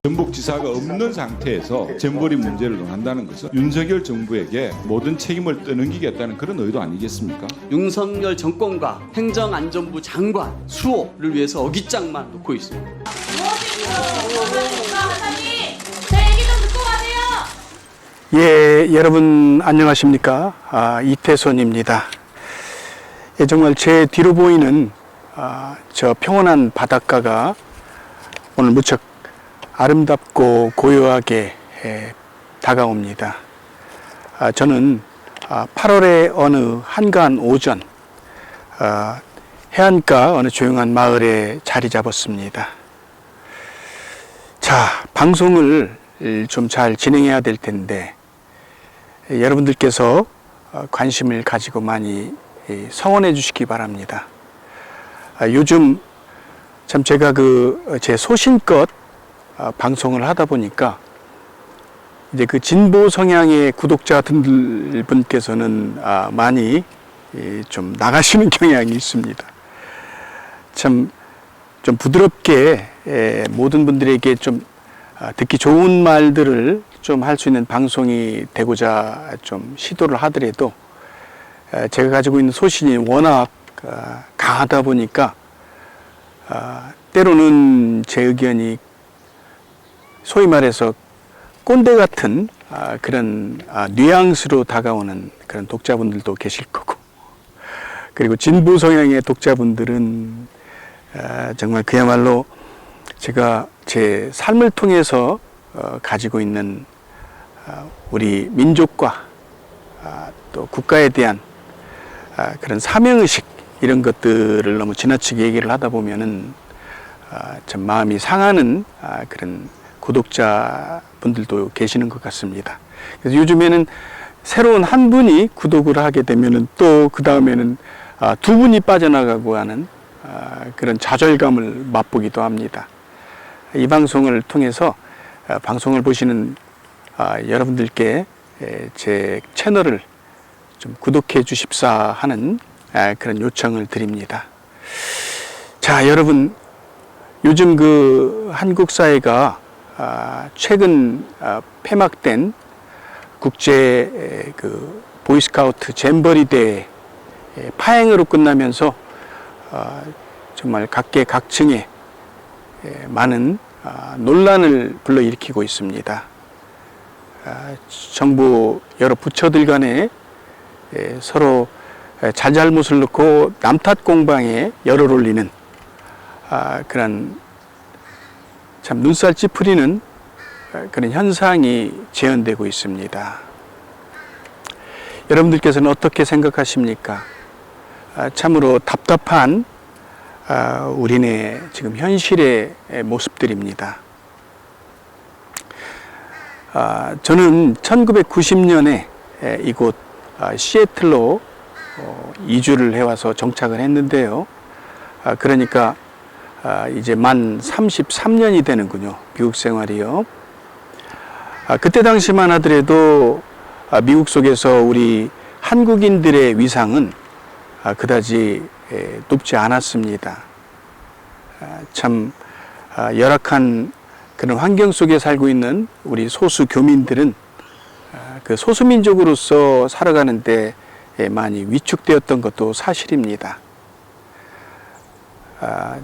전북지사가 없는 상태에서 잼버리 문제를 논한다는 것은 윤석열 정부에게 모든 책임을 떠넘기겠다는 그런 의도 아니겠습니까? 윤석열 정권과 행정안전부 장관 수호를 위해서 어깃장만 놓고 있습니다. 예, 여러분 안녕하십니까? 이태선입니다. 예, 정말 제 뒤로 보이는 저 평온한 바닷가가 오늘 무척 아름답고 고요하게 다가옵니다. 저는 8월의 어느 한가한 오전 해안가 어느 조용한 마을에 자리 잡았습니다. 자, 방송을 좀 잘 진행해야 될 텐데 여러분들께서 관심을 가지고 많이 성원해 주시기 바랍니다. 요즘 참 제가 제 소신껏 방송을 하다 보니까 이제 그 진보 성향의 구독자들 분께서는 많이 좀 나가시는 경향이 있습니다. 참 좀 부드럽게 모든 분들에게 좀 듣기 좋은 말들을 좀 할 수 있는 방송이 되고자 좀 시도를 하더라도 제가 가지고 있는 소신이 워낙 강하다 보니까 때로는 제 의견이 소위 말해서 꼰대 같은 그런 뉘앙스로 다가오는 그런 독자분들도 계실 거고, 그리고 진보 성향의 독자분들은 정말 그야말로 제가 제 삶을 통해서 가지고 있는 우리 민족과 또 국가에 대한 그런 사명의식 이런 것들을 너무 지나치게 얘기를 하다 보면은 참 마음이 상하는 그런 구독자분들도 계시는 것 같습니다. 그래서 요즘에는 새로운 한 분이 구독을 하게 되면은 또 그 다음에는 두 분이 빠져나가고 하는 그런 좌절감을 맛보기도 합니다. 이 방송을 통해서 방송을 보시는 여러분들께 제 채널을 좀 구독해 주십사 하는 그런 요청을 드립니다. 자, 여러분, 요즘 한국 사회가 최근 폐막된 국제 보이스카우트 잼버리 대회 파행으로 끝나면서 정말 각계각층에 많은 논란을 불러일으키고 있습니다. 정부 여러 부처들 간에 서로 잘잘못을 놓고 남탓 공방에 열을 올리는 그런 참 눈살 찌푸리는 그런 현상이 재현되고 있습니다. 여러분들께서는 어떻게 생각하십니까? 참으로 답답한 우리네 지금 현실의 모습들입니다. 저는 1990년에 이곳 시애틀로 이주를 해와서 정착을 했는데요. 그러니까 이제 만 33년이 되는군요. 미국 생활이요. 그때 당시만 하더라도 미국 속에서 우리 한국인들의 위상은 그다지 높지 않았습니다. 참 열악한 그런 환경 속에 살고 있는 우리 소수 교민들은 그 소수민족으로서 살아가는데 많이 위축되었던 것도 사실입니다.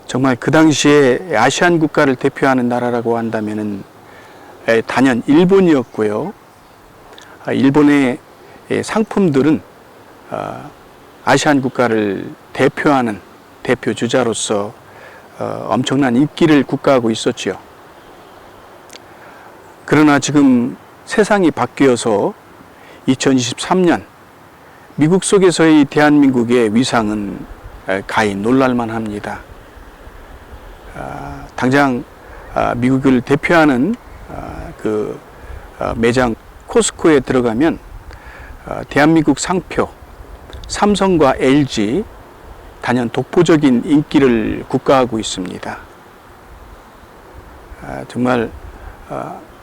정말 그 당시에 아시안 국가를 대표하는 나라라고 한다면은 단연 일본이었고요. 일본의 상품들은 아시안 국가를 대표하는 대표 주자로서 엄청난 인기를 국가하고 있었지요. 그러나 지금 세상이 바뀌어서 2023년 미국 속에서의 대한민국의 위상은 가히 놀랄만 합니다. 당장 미국을 대표하는 매장 코스코에 들어가면 대한민국 상표 삼성과 LG 단연 독보적인 인기를 국가하고 있습니다. 정말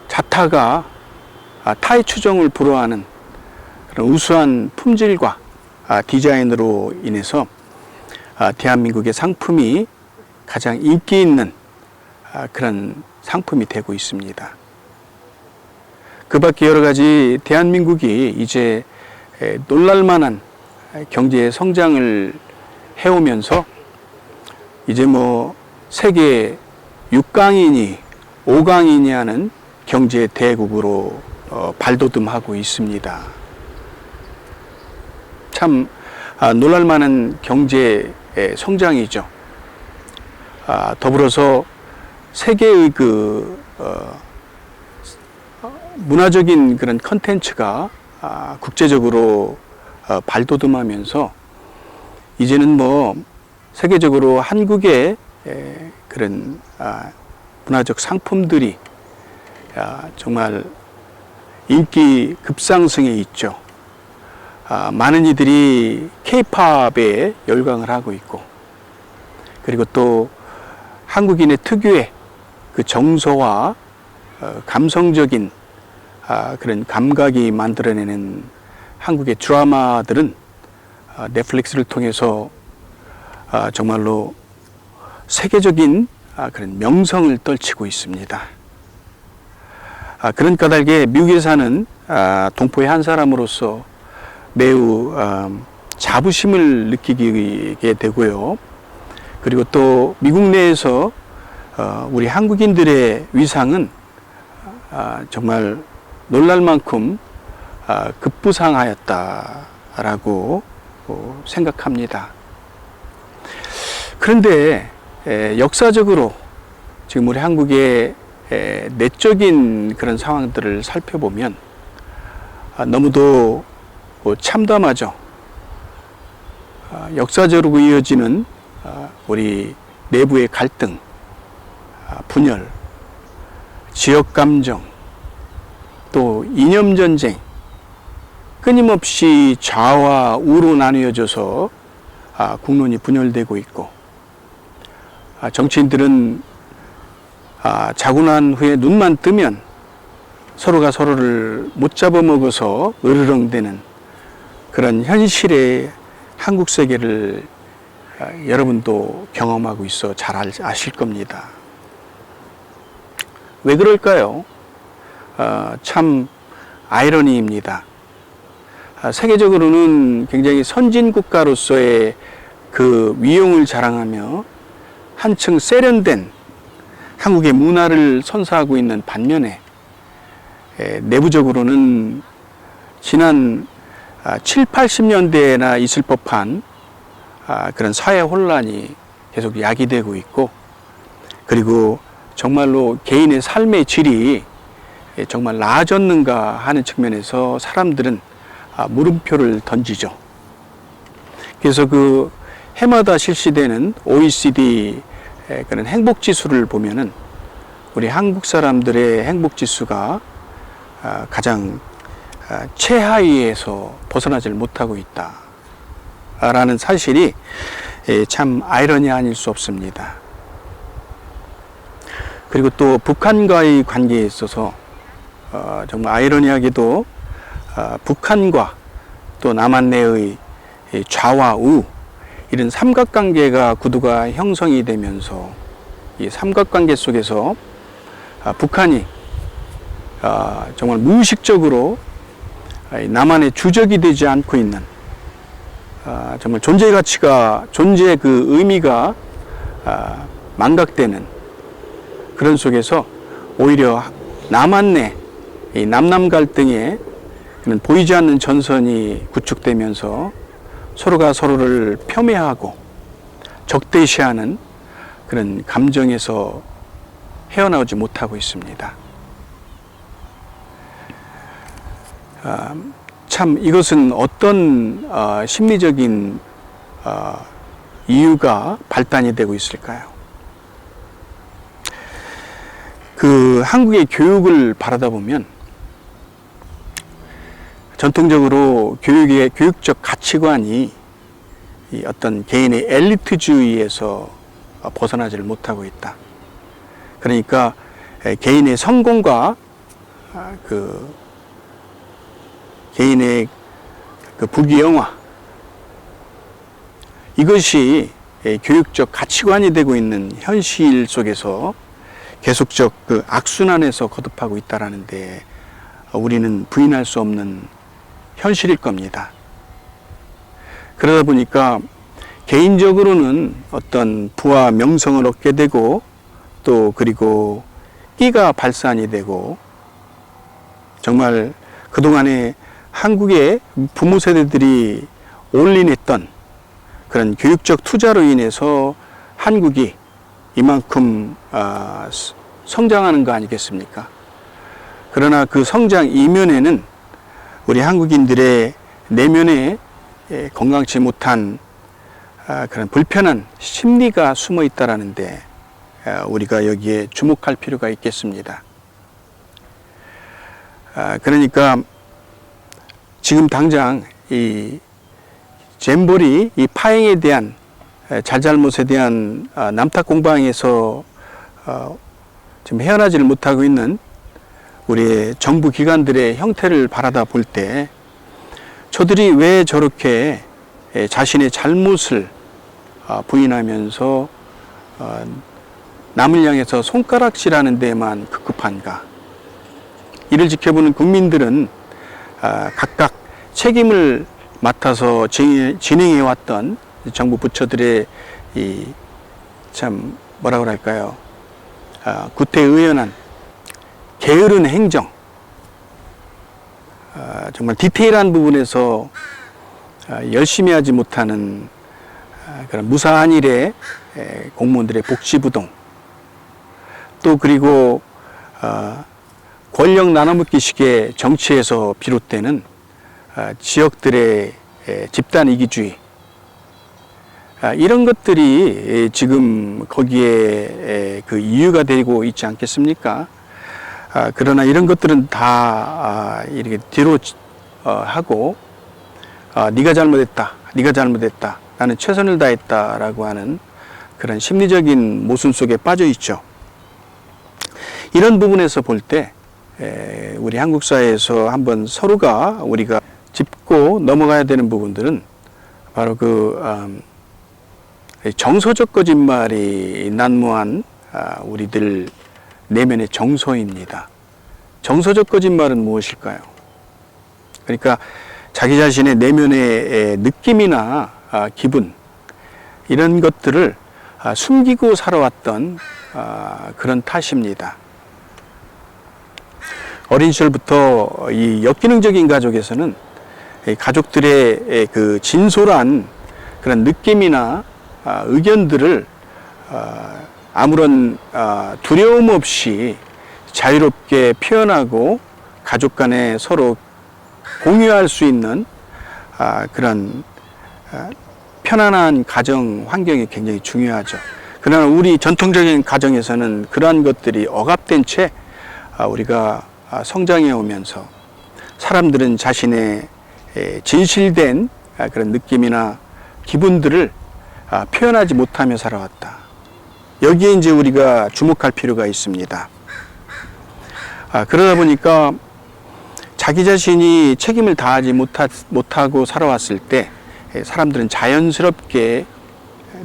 자타가 타의 추종을 불허하는 그런 우수한 품질과 디자인으로 인해서 대한민국의 상품이 가장 인기 있는 그런 상품이 되고 있습니다. 그 밖에 여러 가지 대한민국이 이제 놀랄만한 경제 성장을 해오면서 이제 뭐 세계 6강이니 5강이니 하는 경제 대국으로 발돋움하고 있습니다. 참 놀랄만한 경제 성장이죠. 더불어서 세계의 그 문화적인 그런 컨텐츠가 국제적으로 발돋움하면서 이제는 뭐 세계적으로 한국의 그런 문화적 상품들이 정말 인기 급상승에 있죠. 많은 이들이 K-팝에 열광을 하고 있고, 그리고 또 한국인의 특유의 그 정서와 감성적인 그런 감각이 만들어내는 한국의 드라마들은 넷플릭스를 통해서 정말로 세계적인 그런 명성을 떨치고 있습니다. 그런 까닭에 미국에 사는 동포의 한 사람으로서 매우 자부심을 느끼게 되고요. 그리고 또 미국 내에서 우리 한국인들의 위상은 정말 놀랄 만큼 급부상하였다라고 생각합니다. 그런데 역사적으로 지금 우리 한국의 내적인 그런 상황들을 살펴보면 너무도 참담하죠. 역사적으로 이어지는 우리 내부의 갈등, 분열, 지역 감정, 또 이념 전쟁, 끊임없이 좌와 우로 나뉘어져서 국론이 분열되고 있고, 정치인들은 자고 난 후에 눈만 뜨면 서로가 서로를 못 잡아먹어서 으르렁대는 그런 현실의 한국 세계를 여러분도 경험하고 있어 잘 아실 겁니다. 왜 그럴까요? 참 아이러니입니다. 세계적으로는 굉장히 선진 국가로서의 그 위용을 자랑하며 한층 세련된 한국의 문화를 선사하고 있는 반면에 내부적으로는 지난 7, 80년대에나 있을 법한 그런 사회 혼란이 계속 야기되고 있고, 그리고 정말로 개인의 삶의 질이 정말 나아졌는가 하는 측면에서 사람들은 물음표를 던지죠. 그래서 그 해마다 실시되는 OECD 그런 행복지수를 보면은 우리 한국 사람들의 행복지수가 가장 최하위에서 벗어나질 못하고 있다라는 사실이 참 아이러니 아닐 수 없습니다. 그리고 또 북한과의 관계에 있어서 정말 아이러니하게도 북한과 또 남한 내의 좌와 우, 이런 삼각관계가 구도가 형성이 되면서 이 삼각관계 속에서 북한이 정말 무의식적으로 남한의 주적이 되지 않고 있는 정말 존재 가치가, 존재의 그 의미가 망각되는 그런 속에서 오히려 남한 내 이 남남 갈등에 보이지 않는 전선이 구축되면서 서로가 서로를 폄훼하고 적대시하는 그런 감정에서 헤어나오지 못하고 있습니다. 참 이것은 어떤 심리적인 이유가 발단이 되고 있을까요? 그 한국의 교육을 바라다 보면 전통적으로 교육의 교육적 가치관이 이 어떤 개인의 엘리트주의에서 벗어나지를 못하고 있다. 그러니까 개인의 성공과 그 개인의 그 부귀영화, 이것이 교육적 가치관이 되고 있는 현실 속에서 계속적 그 악순환에서 거듭하고 있다라는데 우리는 부인할 수 없는 현실일 겁니다. 그러다 보니까 개인적으로는 어떤 부와 명성을 얻게 되고 또 그리고 끼가 발산이 되고 정말 그동안에 한국의 부모 세대들이 올인했던 그런 교육적 투자로 인해서 한국이 이만큼 성장하는 거 아니겠습니까? 그러나 그 성장 이면에는 우리 한국인들의 내면에 건강치 못한 그런 불편한 심리가 숨어 있다라는데 우리가 여기에 주목할 필요가 있겠습니다. 그러니까 지금 당장 이 잼버리 이 파행에 대한 잘잘못에 대한 남탓 공방에서 지금 헤어나지를 못하고 있는 우리 정부 기관들의 형태를 바라다 볼 때 저들이 왜 저렇게 자신의 잘못을 부인하면서 남을 향해서 손가락질하는 데만 급급한가? 이를 지켜보는 국민들은 각각 책임을 맡아서 진행해왔던 정부 부처들의 이 참 뭐라 그럴까요? 구태의연한 게으른 행정, 정말 디테일한 부분에서 열심히 하지 못하는 그런 무사한 일에 공무원들의 복지부동, 또 그리고 권력 나눠먹기식의 정치에서 비롯되는 지역들의 집단 이기주의, 이런 것들이 지금 거기에 그 이유가 되고 있지 않겠습니까? 그러나 이런 것들은 다 이렇게 뒤로 하고 네가 잘못했다, 네가 잘못했다, 나는 최선을 다했다라고 하는 그런 심리적인 모순 속에 빠져 있죠. 이런 부분에서 볼 때 우리 한국 사회에서 한번 서로가 우리가 짚고 넘어가야 되는 부분들은 바로 그 정서적 거짓말이 난무한 우리들 내면의 정서입니다. 정서적 거짓말은 무엇일까요? 그러니까 자기 자신의 내면의 느낌이나 기분, 이런 것들을 숨기고 살아왔던 그런 탓입니다. 어린 시절부터 이 역기능적인 가족에서는 가족들의 그 진솔한 그런 느낌이나 의견들을 아무런 두려움 없이 자유롭게 표현하고 가족 간에 서로 공유할 수 있는 그런 편안한 가정 환경이 굉장히 중요하죠. 그러나 우리 전통적인 가정에서는 그러한 것들이 억압된 채 우리가 성장해 오면서 사람들은 자신의 진실된 그런 느낌이나 기분들을 표현하지 못하며 살아왔다. 여기에 이제 우리가 주목할 필요가 있습니다. 그러다 보니까 자기 자신이 책임을 다하지 못하고 살아왔을 때 사람들은 자연스럽게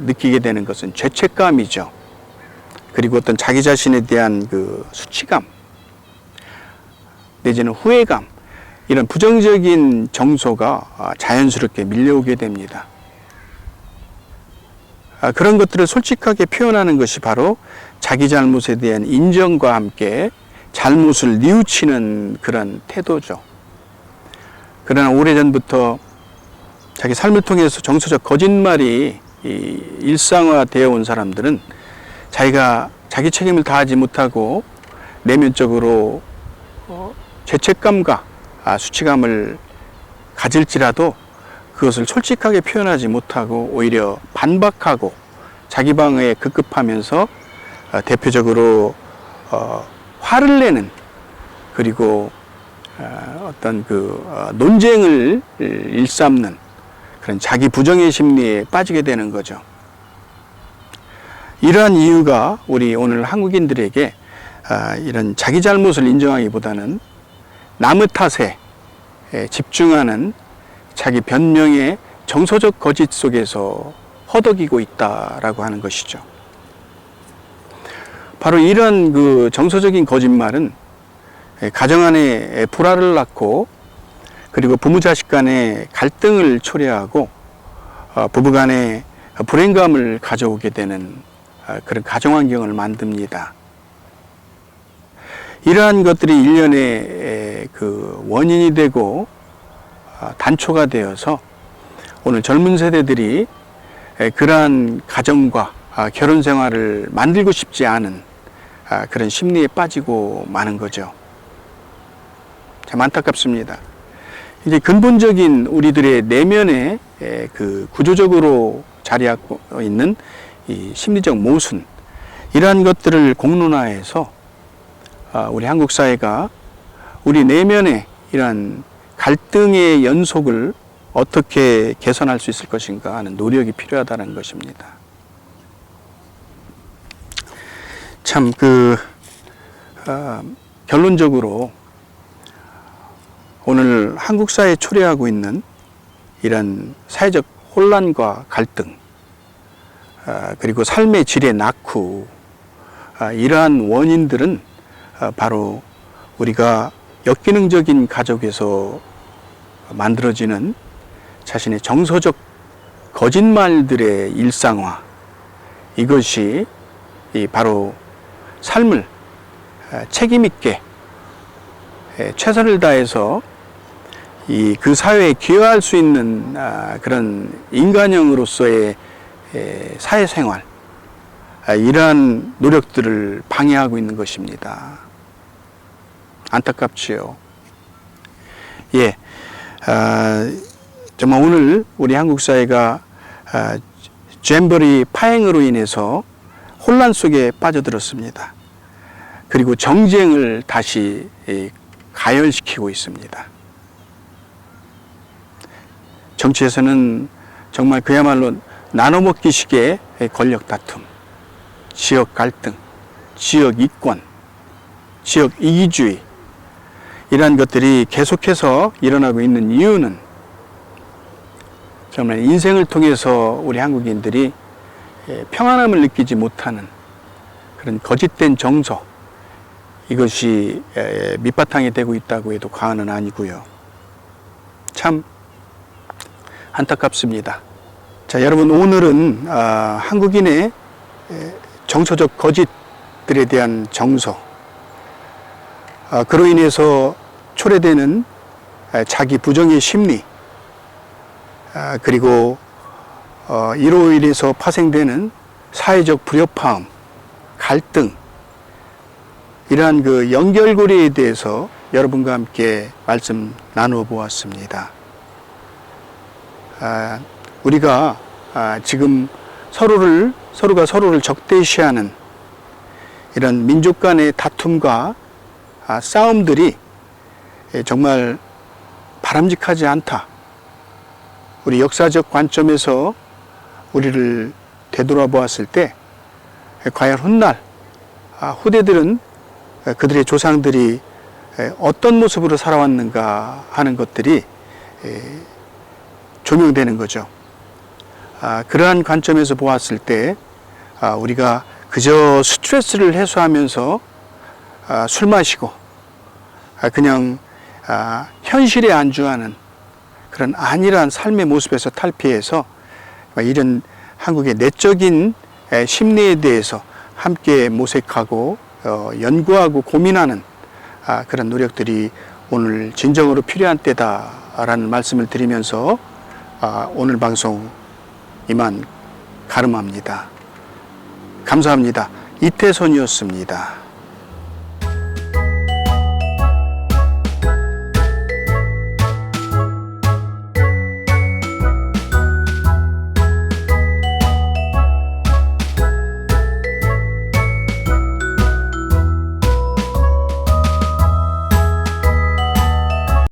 느끼게 되는 것은 죄책감이죠. 그리고 어떤 자기 자신에 대한 그 수치감, 내지는 후회감, 이런 부정적인 정서가 자연스럽게 밀려오게 됩니다. 그런 것들을 솔직하게 표현하는 것이 바로 자기 잘못에 대한 인정과 함께 잘못을 뉘우치는 그런 태도죠. 그러나 오래전부터 자기 삶을 통해서 정서적 거짓말이 일상화되어 온 사람들은 자기가 자기 책임을 다하지 못하고 내면적으로 죄책감과 수치감을 가질지라도 그것을 솔직하게 표현하지 못하고 오히려 반박하고 자기 방어에 급급하면서 대표적으로 화를 내는, 그리고 어떤 그 논쟁을 일삼는 그런 자기 부정의 심리에 빠지게 되는 거죠. 이러한 이유가 우리 오늘 한국인들에게 이런 자기 잘못을 인정하기보다는 남의 탓에 집중하는 자기 변명의 정서적 거짓 속에서 허덕이고 있다라고 하는 것이죠. 바로 이런 그 정서적인 거짓말은 가정 안에 불화를 낳고 그리고 부모 자식 간의 갈등을 초래하고 부부 간의 불행감을 가져오게 되는 그런 가정 환경을 만듭니다. 이러한 것들이 일련의 그 원인이 되고 단초가 되어서 오늘 젊은 세대들이 그러한 가정과 결혼 생활을 만들고 싶지 않은 그런 심리에 빠지고 마는 거죠. 참 안타깝습니다. 이제 근본적인 우리들의 내면에 그 구조적으로 자리하고 있는 이 심리적 모순, 이러한 것들을 공론화해서 우리 한국 사회가 우리 내면에 이러한 갈등의 연속을 어떻게 개선할 수 있을 것인가 하는 노력이 필요하다는 것입니다. 참 결론적으로 오늘 한국 사회에 초래하고 있는 이런 사회적 혼란과 갈등, 그리고 삶의 질의 낙후, 이러한 원인들은 바로 우리가 역기능적인 가족에서 만들어지는 자신의 정서적 거짓말들의 일상화, 이것이 바로 삶을 책임있게 최선을 다해서 그 사회에 기여할 수 있는 그런 인간형으로서의 사회생활, 이러한 노력들을 방해하고 있는 것입니다. 안타깝지요. 예, 정말 오늘 우리 한국 사회가 잼버리 파행으로 인해서 혼란 속에 빠져들었습니다. 그리고 정쟁을 다시 가열시키고 있습니다. 정치에서는 정말 그야말로 나눠먹기식의 권력 다툼, 지역 갈등, 지역 이권, 지역 이기주의, 이러한 것들이 계속해서 일어나고 있는 이유는 정말 인생을 통해서 우리 한국인들이 평안함을 느끼지 못하는 그런 거짓된 정서, 이것이 밑바탕이 되고 있다고 해도 과언은 아니고요. 참 안타깝습니다. 자, 여러분, 오늘은 한국인의 정서적 거짓들에 대한 정서, 그로 인해서 초래되는 자기 부정의 심리, 그리고 이로 인해서 파생되는 사회적 불협화음, 갈등, 이러한 그 연결고리에 대해서 여러분과 함께 말씀 나누어 보았습니다. 우리가 지금 서로가 서로를 적대시하는 이런 민족 간의 다툼과 싸움들이 정말 바람직하지 않다. 우리 역사적 관점에서 우리를 되돌아보았을 때 과연 훗날 후대들은 그들의 조상들이 어떤 모습으로 살아왔는가 하는 것들이 조명되는 거죠. 그러한 관점에서 보았을 때 우리가 그저 스트레스를 해소하면서 술 마시고 그냥 현실에 안주하는 그런 안일한 삶의 모습에서 탈피해서 이런 한국의 내적인 심리에 대해서 함께 모색하고 연구하고 고민하는 그런 노력들이 오늘 진정으로 필요한 때다라는 말씀을 드리면서 오늘 방송 이만 가름합니다. 감사합니다. 이태선이었습니다.